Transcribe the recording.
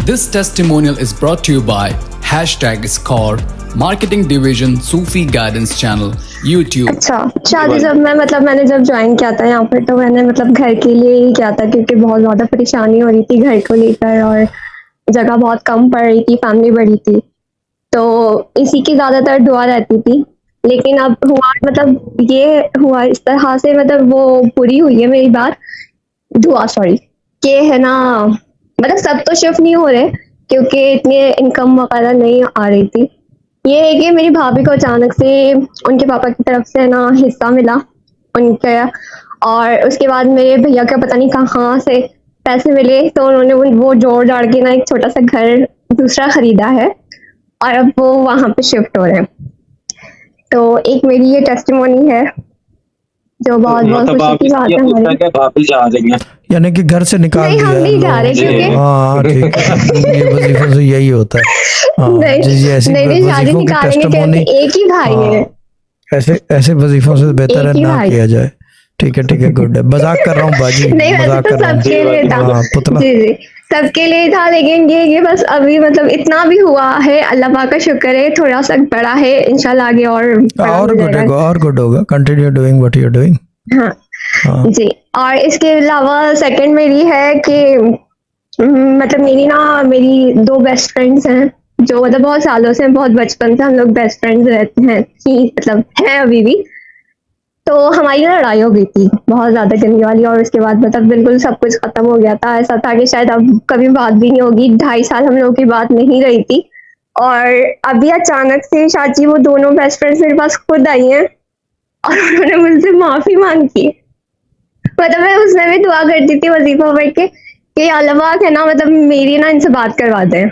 This testimonial is brought to you by #Score, Marketing Division, Sufi Guidance Channel, YouTube। अच्छा, शादी जब मैंने जब ज्वाइन किया था यहाँ पर, तो मैंने घर के लिए ही किया था, क्योंकि बहुत ज़्यादा परेशानी हो रही थी घर को लेकर, और जगह बहुत कम पड़ रही थी, फैमिली बड़ी थी, तो इसी की ज़्यादातर दुआ रहती थी। लेकिन अब हुआ ये हुआ इस तरह से, वो पूरी हुई है मेरी बात, दुआ सॉरी, कि है ना, सब तो शिफ्ट नहीं हो रहे क्योंकि इतनी इनकम वगैरह नहीं आ रही थी। ये है कि मेरी भाभी को अचानक से उनके पापा की तरफ से ना हिस्सा मिला उनके, और उसके बाद मेरे भैया का पता नहीं कहाँ से पैसे मिले, तो उन्होंने वो जोड़ जाड़ के ना एक छोटा सा घर दूसरा खरीदा है, और अब वो वहाँ पे शिफ्ट हो रहे हैं। तो एक मेरी ये टेस्टिमोनी है जो बहुत बहुत खुशी की बात है हमारी। भाभी जा रही हैं, यानी कि घर से निकाल नहीं, दिया हम नहीं जा रहे क्योंकि हाँ ठीक है, ये वजीफों से यही होता है। हाँ, नहीं शादी निकालेंगे कैसे, एक ही भाई है। ऐसे वजीफों से बेहतर है ना किया जाए। ठीक है, गुड है, मजाक कर रहा हूँ बाजी, नहीं मजाक कर रहा हूँ। सबके लिए था, जी सबके लिए था, लेकिन ये बस अभी इतना भी हुआ है, अल्लाह पाक का शुक्र है, थोड़ा सा बड़ा है, इंशाल्लाह आगे और गुड होगा। Continue doing what you are doing. हाँ जी। और इसके अलावा सेकंड मेरी है कि मेरी 2 बेस्ट फ्रेंड्स हैं जो बहुत सालों से, बहुत बचपन से हम लोग बेस्ट फ्रेंड्स रहते हैं कि हैं अभी भी। तो हमारी लड़ाई हो गई थी बहुत ज्यादा गंदी वाली, और उसके बाद बिल्कुल सब कुछ खत्म हो गया था। ऐसा था कि शायद अब कभी बात भी नहीं होगी। 2.5 साल हम लोगों की बात नहीं रही थी, और अभी अचानक से चाची वो दोनों बेस्ट फ्रेंड्स मेरे पास खुद आई हैं और उन्होंने मुझसे माफी मांगी। मैं उसमें भी दुआ करती थी वजीफा पढ़ के कि अल्लाह पाक है ना, मेरी ना इनसे बात करवा दें।